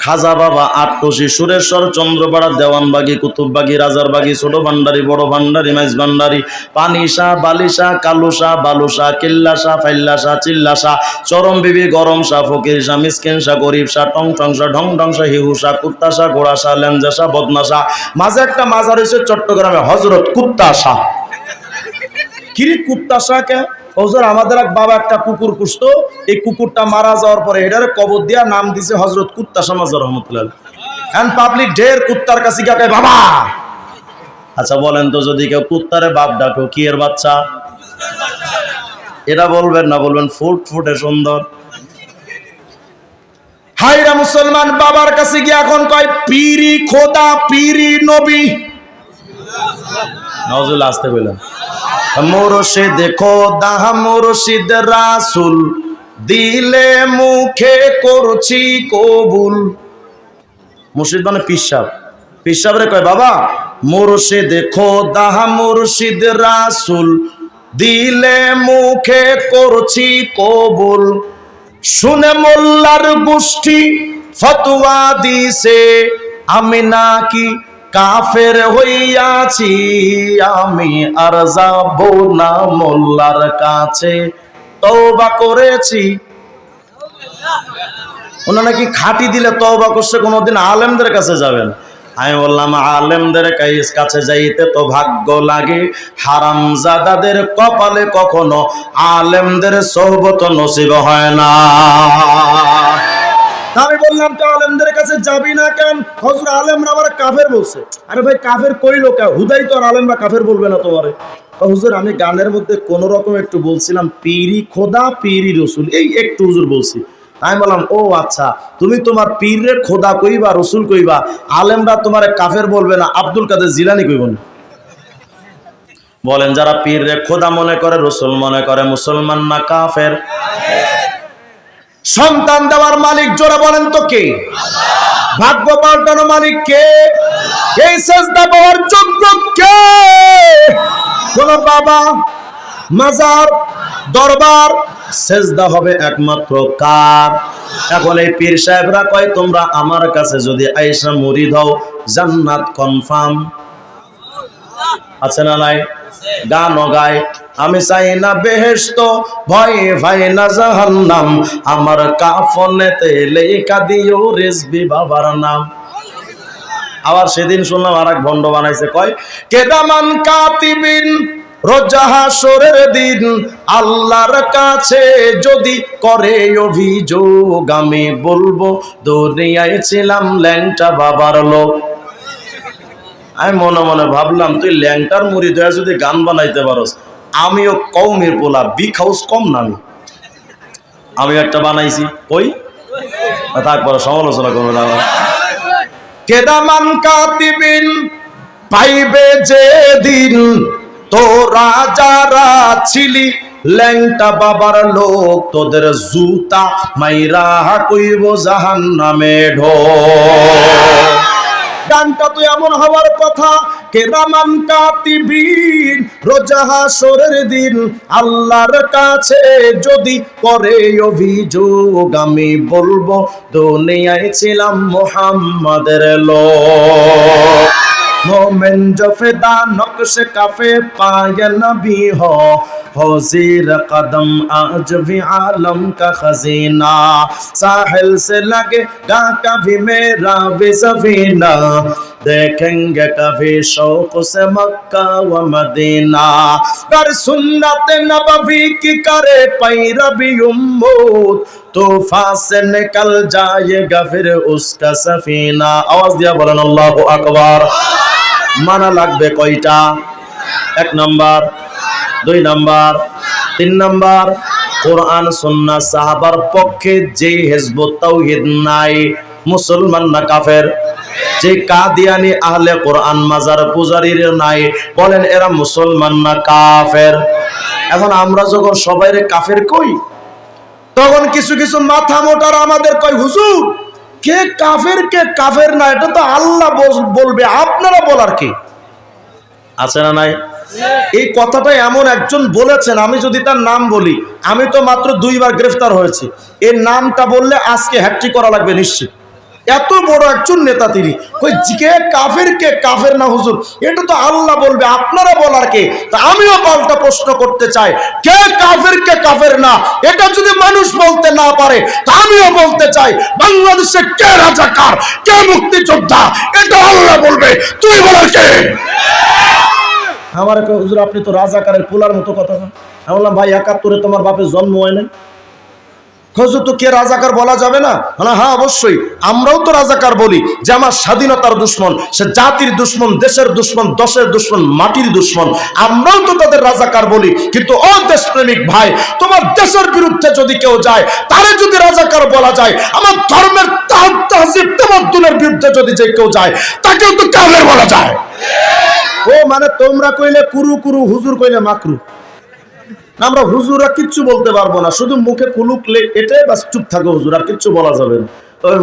খাজা বাবা, আটটসি, সুরেশ্বর, চন্দ্রপাড়া, দেওয়ানবাগি, কুতুববাগি, রাজারবাগি, ছোট ভান্ডারি, বড় ভান্ডারি, মাইজ ভান্ডারি, পানিশা, বালিশা, কালুশা, বালুশা, কিল্লাশা, ফাইল্লাশা, চিল্লাশা, চরম বিবি, গরম শাহ, ফকির শাহ, মিসকিন শাহ, গরিব শাহ, টং টং শাহ, ঢং ঢং শাহ, হিহুশা, কুত্তাশা, ঘোড়াশা, লেঞ্জাশা, বদনাশা। মাঝে একটা মাজার হয়েছে চট্টগ্রামে, হজরত কুত্তাশা। কিরি কুত্তাশা কে? হুজুর আমাদের এক বাবা একটা কুকুর পুষতো, এই কুকুরটা মারা যাওয়ার পরে এটারে কবর দিয়া নাম দিছে হজরত কুত্তাশা মাজার রহমতুল্লাহ। এন্ড পাবলিক ঢের কুত্তার কাছে গিয়ে বাবা। আচ্ছা বলেন তো, যদি কেউ কুত্তারে বাপ ডাকো, কি এর বাচ্চা? এটা বলবেন না, বলবেন ফুট ফুটে সুন্দর। হাইরা মুসলমান বাবার কাছে গিয়ে এখন কয় পীরি খোদা, পীরি নবী। নজরুল আসতে বললেন মুর্শিদ খোদা, মুর্শিদ রাসূল, দিলে মুখে করছি কবুল। মুর্শিদ মানে পিসাব। পিসাবরে কয় বাবা মুর্শিদ খোদা, মুর্শিদ রাসূল, দিলে মুখে করছি কবুল। শুনে মোল্লার গোষ্ঠী ফতোয়া দিছে, আমি নাকি কাফের হইয়াছি, আমি আর যাব না মোল্লার কাছে, তওবা করেছি। ওনা নাকি খাঁটি দিলে তওবা করছে, কোনোদিন আলেমদের কাছে যাবেন। আমি বললাম আলেমদের কাছে যাইতে তো ভাগ্য লাগে, হারামজাদাদের কপালে কখনো আলেমদের সোহবত নসিব হয় না। আমি বললাম তো আলেমদের কাছে যাবি না কেন? হুজুর আলেমরা আবার কাফের বলছে। আরে ভাই কাফের কইলো কে? হুদাই তো আর আলেমরা কাফের বলবে না তোমারে। হুজুর আমি গানের মধ্যে কোন রকম একটু বলছিলাম পীরি খোদা, পীরি রসুল, এই একটু হুজুর বলছি। আমি বললাম ও আচ্ছা, তুমি তোমার পীরে খোদা কইবা, রসুল কইবা, আলেমরা তোমারে কাফের বলবে না, আব্দুল কাদের জিলানী কইব না? বলেন যারা পীরে খোদা মনে করে, রসুল মনে করে, মুসলমান না কাফের? সন্তান দেওয়ার মালিক জোরে বলেন তো কে? ভাগ্য পাল্টানো মালিক কে? এই সেজদা পাওয়ার যোগ্য কে? কোন বাবা, মাজার, দরবার, সেজদা হবে একমাত্র কার? এখন এই পীর সাহেবরা কয় তোমরা আমার কাছে যদি আয়েশা মুরিদ হও জান্নাত কনফার্ম। আছে না নাই? গানও গায় আমি চাই না বেহেশত, ভয় ভাই না জাহান্নাম, আমার কাফনেতে লেখা দিও রিজভী বাবার নাম। আবার সেদিন শুনলাম আর এক ভণ্ড বানাইছে, কয় কেদামান কাতিবিন, রোজ হাসরের দিন আল্লাহর কাছে যদি করে অভিযোগ, আমি বলবো দুনিয়ায় ছিলাম ল্যাংটা বাবার লোক। আমি মনে মনে ভাবলাম তুই ল্যাংটার মুরিদ হয়ে যদি গান বানাইতে পারস, আমিও কওমের পোলা, বিগ হাউস কম নামি, আমি একটা বানাইছি। ওই তারপরে সমালোচনা করবো না। কেদামান কাতিবিন, পাইবে যে দিন তোরা যারা ছিলি ল্যাংটা বাবার লোক, তোদের জুতা মাইরা কইব জাহান্নামে ঢোক। গানটা তো এমন হওয়ার কথা, কেরামান কাতিবিন, রোজ হাসরের দিন আল্লাহর কাছে যদি করে অভিযোগ, আমি বলবো দুনিয়ায় ছিলাম মুহাম্মাদের লোক। मोमेन जो फिदा नक्श काफे पाए नबी हो, होजीर कदम आज भी आलम का खजीना, साहिल से लगेगा कभी मेरा भी सफीना, देखेंगे कभी शौक से मक्का व मदीना, कर सुन्नत नबवी की करे पैरवी उम्मत, तूफान से निकल जाएगा फिर उसका सफीना। आवाज दिया बोलन अल्लाहु আকবার। माना লাগবে কয়টা? 1 নাম্বার, 2 নাম্বার, 3 নাম্বার কোরআন সুন্নাহ সাহাবার পক্ষে যে হিজবুত তাওহীদ নাই, মুসলমান না কাফের? যে কাদিয়ানি আহলে কোরআন মাজার পূজারীর নাই, বলেন এরা মুসলমান না কাফের? এখন আমরা যখন সবাইরে কাফের কই, তখন কিছু কিছু মাথা মোটার আমাদের কয় হুজুর কে কাফের কে কাফের না এটা তো আল্লাহ বলবে, আপনারা বলার কি? আছে না নাই? এই কথাটা এমন একজন বলেছেন, আমি যদি তার নাম বলি, আমি তো মাত্র 2 বার গ্রেফতার হয়েছি, এই নামটা বললে আজকে হ্যাট্রিক করা লাগবে নিশ্চিত। এত বড় একজন নেতা তিনি, কই কে কাফের না হুজুর, এটা তো আল্লাহ বলবে, আপনারা বলার কে? তা আমিও পাল্টা প্রশ্ন করতে চাই, কে কাফের না, এটা যদি মানুষ বলতে না পারে তা আমিও বলতে চাই, বাংলাদেশে কে রাজাকার, কে মুক্তিযোদ্ধা, এটা আল্লাহ বলবে, তুই বলার কে? আমার হুজুর আপনি তো রাজাকারের পোলার মতো কথা বলেন। আমি বললাম ভাই 71-এ তোমার বাপের জন্ম হয় নাই, তো কে রাজাকার বলা যাবে না? হ্যাঁ অবশ্যই, আমরাও তো রাজাকার বলি যে আমার স্বাধীনতার দুশ্মন, সে জাতির দুশ্মন, দেশের দুশ্মন, দশের দুশ্মন, মাটির দুশ্মন, আমরাও তো তাদের রাজাকার বলি। কিন্তু ও দেশপ্রেমিক ভাই, তোমার দেশের বিরুদ্ধে যদি কেউ যায় তারে যদি রাজাকার বলা যায়, আমার ধর্মের তাহজিব তামাদ্দুনের বিরুদ্ধে যদি যে কেউ যায় তাকেও তো কাফের বলা যায়। ও মানে তোমরা কইলে কুরু কুরু, হুজুর কইলে মাকরু। আমরা হুজুরা কিচ্ছু বলতে পারবো না, শুধু মুখে কুলুক এটাই বাস, চুপ থাকো হুজুর, আর কিচ্ছু বলা যাবে না। তবে